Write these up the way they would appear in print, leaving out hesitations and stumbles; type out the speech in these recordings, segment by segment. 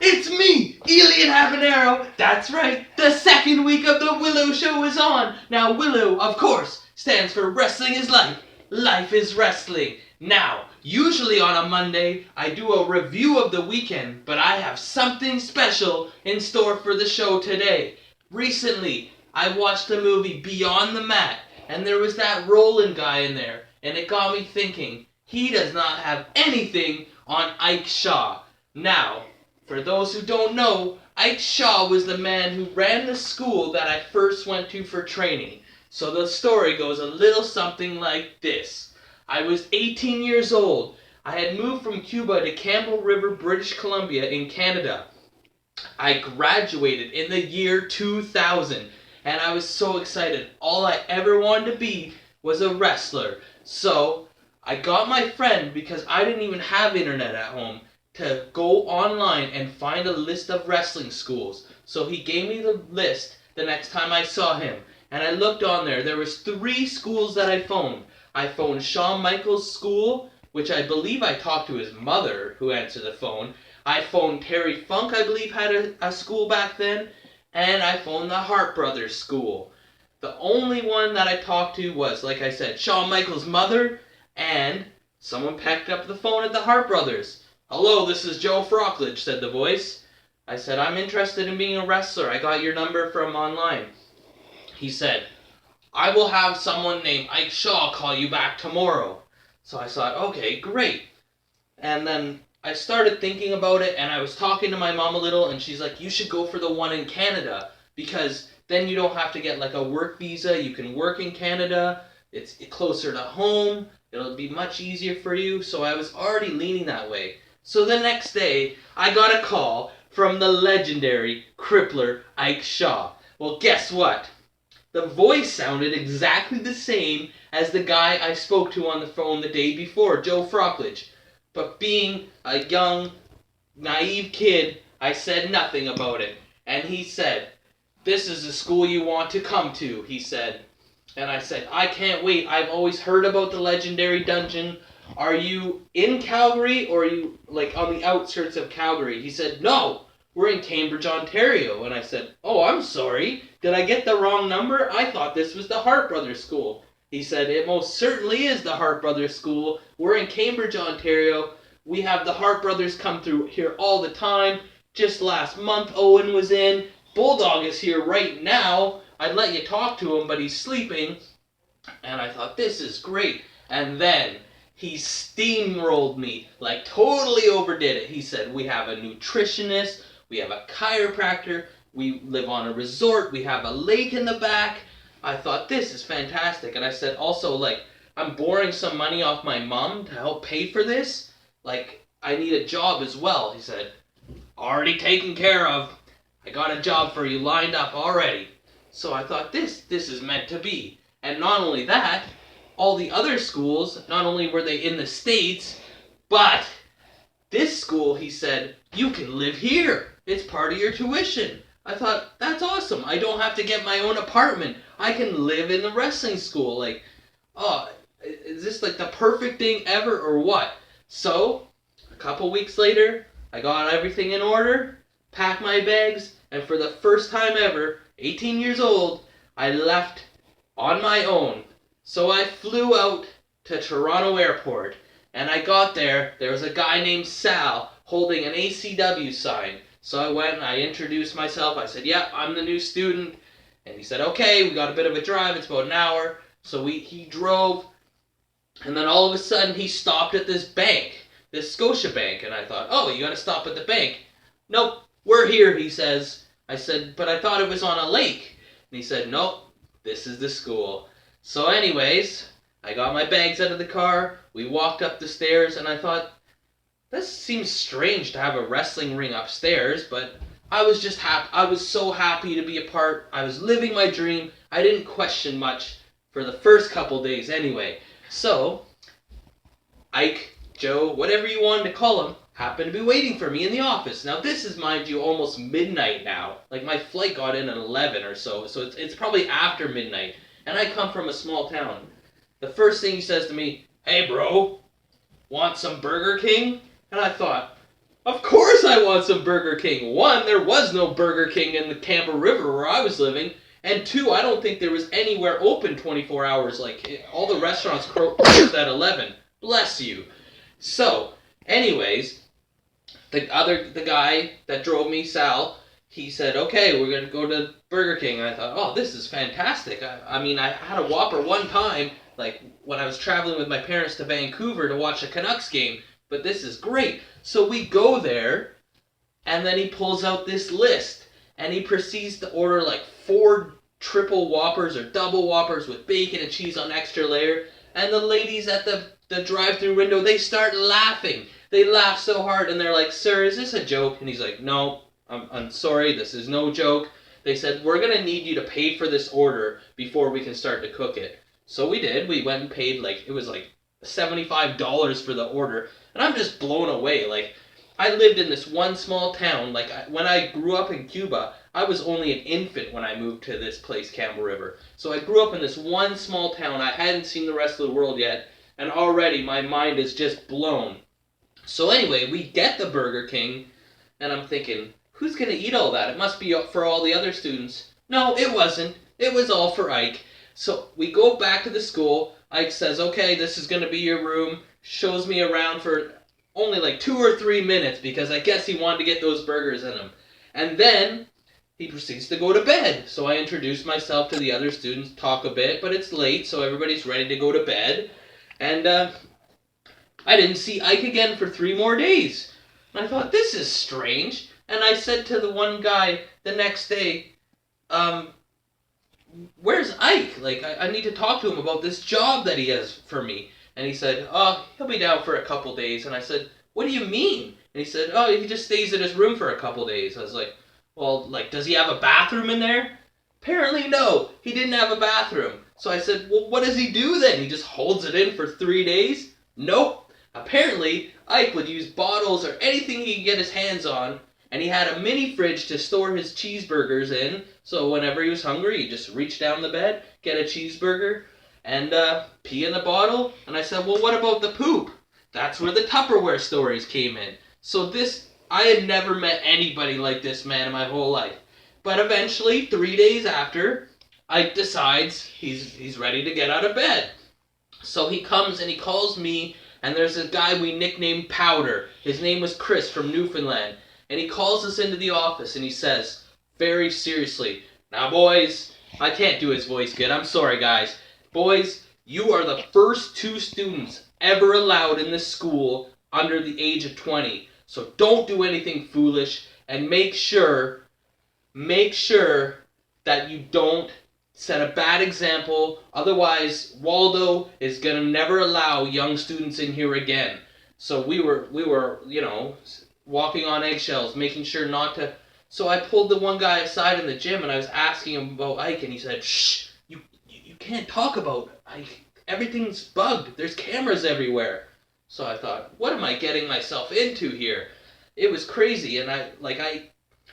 It's me, Elian Habanero. That's right, the second week of the Willow show is on. Now, Willow, of course, stands for Wrestling is Life. Life is Wrestling. Now, usually on a Monday, I do a review of the weekend, but I have something special in store for the show today. Recently, I watched the movie Beyond the Mat, and there was that Roland guy in there, and it got me thinking, he does not have anything on Ike Shaw. Now, for those who don't know, Ike Shaw was the man who ran the school that I first went to for training. So the story goes a little something like this. I was 18 years old. I had moved from Cuba to Campbell River, British Columbia in Canada. I graduated in the year 2000, and I was so excited. All I ever wanted to be was a wrestler. So I got my friend, because I didn't even have internet at home, to go online and find a list of wrestling schools. So he gave me the list the next time I saw him. And I looked on there. There was 3 schools that I phoned. I phoned Shawn Michaels' school, which I believe I talked to his mother, who answered the phone. I phoned Terry Funk, I believe, had a school back then. And I phoned the Hart Brothers school. The only one that I talked to was, like I said, Shawn Michaels' mother, and someone picked up the phone at the Hart Brothers. "Hello, this is Joe Frockledge," said the voice. I said, "I'm interested in being a wrestler. I got your number from online." He said, "I will have someone named Ike Shaw call you back tomorrow." So I thought, okay, great. And then I started thinking about it, and I was talking to my mom a little, and she's like, "You should go for the one in Canada, because then you don't have to get like a work visa. You can work in Canada. It's closer to home. It'll be much easier for you." So I was already leaning that way. So the next day, I got a call from the legendary Crippler Ike Shaw. Well, guess what? The voice sounded exactly the same as the guy I spoke to on the phone the day before, Joe Frockledge. But being a young, naive kid, I said nothing about it. And he said, "This is the school you want to come to," he said. And I said, "I can't wait. I've always heard about the legendary dungeon. Are you in Calgary, or are you like on the outskirts of Calgary?" He said, "No, we're in Cambridge, Ontario." And I said, "Oh, I'm sorry. Did I get the wrong number? I thought this was the Hart Brothers School." He said, "It most certainly is the Hart Brothers School. We're in Cambridge, Ontario. We have the Hart Brothers come through here all the time. Just last month, Owen was in. Bulldog is here right now. I'd let you talk to him, but he's sleeping." And I thought, this is great. And then he steamrolled me, like totally overdid it. He said, "We have a nutritionist, we have a chiropractor, we live on a resort, we have a lake in the back." I thought, this is fantastic. And I said, also, like, I'm borrowing some money off my mom to help pay for this. Like, I need a job as well. He said, "Already taken care of. I got a job for you lined up already." So I thought, this is meant to be. And not only that, all the other schools, not only were they in the States, but this school, he said, "You can live here. It's part of your tuition." I thought, that's awesome. I don't have to get my own apartment. I can live in the wrestling school. Like, oh, is this like the perfect thing ever or what? So, a couple weeks later, I got everything in order, packed my bags, and for the first time ever, 18 years old, I left on my own. So I flew out to Toronto Airport, and I got there. There was a guy named Sal holding an ACW sign. So I went and I introduced myself. I said, "Yeah, I'm the new student." And he said, "Okay, we got a bit of a drive. It's about an hour." So he drove, and then all of a sudden he stopped at this bank, this Scotia Bank. And I thought, oh, you got to stop at the bank. "Nope, we're here," he says. I said, "But I thought it was on a lake." And he said, "Nope, this is the school." So anyways, I got my bags out of the car. We walked up the stairs, and I thought, this seems strange to have a wrestling ring upstairs, but I was just happy. I was so happy to be a part. I was living my dream. I didn't question much for the first couple days anyway. So, Ike, Joe, whatever you wanted to call him, happened to be waiting for me in the office. Now this is, mind you, almost midnight now. Like, my flight got in at 11 or so it's probably after midnight. And I come from a small town. The first thing he says to me, "Hey bro, want some Burger King?" And I thought, Of course I want some Burger King. One, there was no Burger King in the Campbell River where I was living. And two, I don't think there was anywhere open 24 hours. Like, all the restaurants closed at 11. Bless you. So, anyways, the guy that drove me, Sal, he said, okay, we're going to go to Burger King. And I thought, oh, this is fantastic. I mean, I had a Whopper one time, like, when I was traveling with my parents to Vancouver to watch a Canucks game. But this is great. So we go there, and then he pulls out this list, and he proceeds to order like 4 triple Whoppers or double Whoppers with bacon and cheese on extra layer. And the ladies at the drive-through window, they start laughing. They laugh so hard, and they're like, sir, is this a joke? And he's like, no, I'm sorry, this is no joke. They said, we're going to need you to pay for this order before we can start to cook it. So we did. We went and paid, like, it was like $75 for the order. And I'm just blown away. Like, I lived in this one small town. Like, when I grew up in Cuba, I was only an infant when I moved to this place, Campbell River. So I grew up in this one small town. I hadn't seen the rest of the world yet. And already my mind is just blown. So anyway, we get the Burger King. And I'm thinking, who's going to eat all that? It must be for all the other students. No, it wasn't. It was all for Ike. So we go back to the school. Ike says, okay, this is going to be your room. Shows me around for only like 2 or 3 minutes because I guess he wanted to get those burgers in him. And then he proceeds to go to bed. So I introduce myself to the other students, talk a bit, but it's late, so everybody's ready to go to bed. And I didn't see Ike again for 3 more days. And I thought, this is strange. And I said to the one guy the next day, where's Ike? Like, I need to talk to him about this job that he has for me. And he said, oh, he'll be down for a couple days. And I said, what do you mean? And he said, oh, he just stays in his room for a couple days. I was like, well, like, does he have a bathroom in there? Apparently, no. He didn't have a bathroom. So I said, well, what does he do then? He just holds it in for 3 days? Nope. Apparently, Ike would use bottles or anything he could get his hands on. And he had a mini fridge to store his cheeseburgers in. So whenever he was hungry, he'd just reach down the bed, get a cheeseburger, and pee in the bottle. And I said, well, what about the poop? That's where the Tupperware stories came in. So I had never met anybody like this man in my whole life. But eventually, 3 days after, Ike decides he's ready to get out of bed. So he comes and he calls me, and there's a guy we nicknamed Powder. His name was Chris from Newfoundland. And he calls us into the office and he says, very seriously, now boys, I can't do his voice good, I'm sorry guys. Boys, you are the first 2 students ever allowed in this school under the age of 20. So don't do anything foolish and make sure that you don't set a bad example. Otherwise, Waldo is going to never allow young students in here again. So we were, walking on eggshells, making sure not to. So I pulled the one guy aside in the gym and I was asking him about Ike, and he said, shh, you can't talk about Ike. Everything's bugged. There's cameras everywhere. So I thought, what am I getting myself into here? It was crazy, and I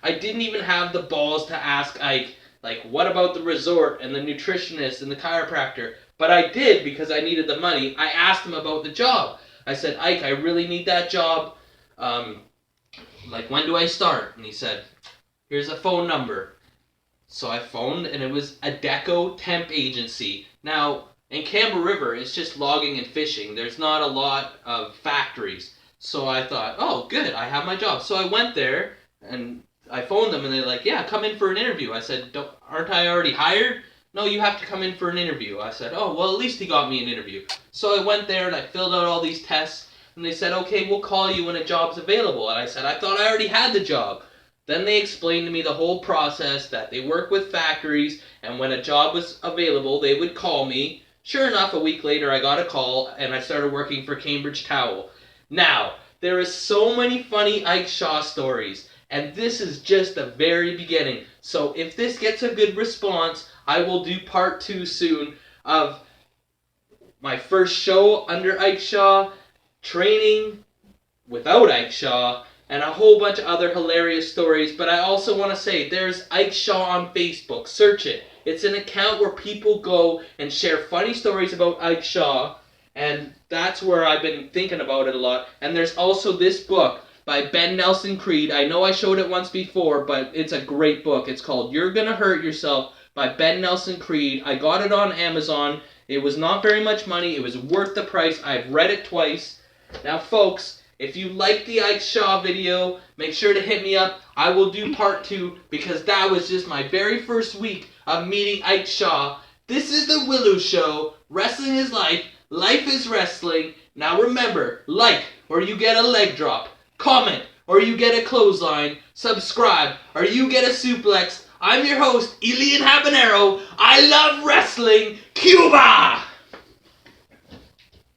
didn't even have the balls to ask Ike, like, what about the resort and the nutritionist and the chiropractor? But I did because I needed the money. I asked him about the job. I said, Ike, I really need that job. Like, when do I start? And he said, here's a phone number. So I phoned, and it was a Deco temp agency. Now, in Campbell River, it's just logging and fishing. There's not a lot of factories. So I thought, oh, good, I have my job. So I went there, and I phoned them, and they're like, yeah, come in for an interview. I said, aren't I already hired? No, you have to come in for an interview. I said, oh, well, at least he got me an interview. So I went there, and I filled out all these tests. And they said, okay, we'll call you when a job's available. And I said, I thought I already had the job. Then they explained to me the whole process, that they work with factories, and when a job was available, they would call me. Sure enough, a week later, I got a call, and I started working for Cambridge Towel. Now, there is so many funny Ike Shaw stories, and this is just the very beginning. So if this gets a good response, I will do part 2 soon of my first show under Ike Shaw, training without Ike Shaw, and a whole bunch of other hilarious stories. But I also want to say, there's Ike Shaw on Facebook. Search it. It's an account where people go and share funny stories about Ike Shaw, and that's where I've been thinking about it a lot. And there's also this book, by Ben Nelson Creed. I know I showed it once before, but it's a great book. It's called You're Gonna Hurt Yourself by Ben Nelson Creed. I got it on Amazon. It was not very much money. It was worth the price. I've read it twice. Now, folks, if you like the Ike Shaw video, make sure to hit me up. I will do part 2 because that was just my very first week of meeting Ike Shaw. This is the Willow Show. Wrestling is life. Life is wrestling. Now remember, like or you get a leg drop. Comment or you get a clothesline. Subscribe or you get a suplex. I'm your host, Elian Habanero. I love wrestling. Cuba!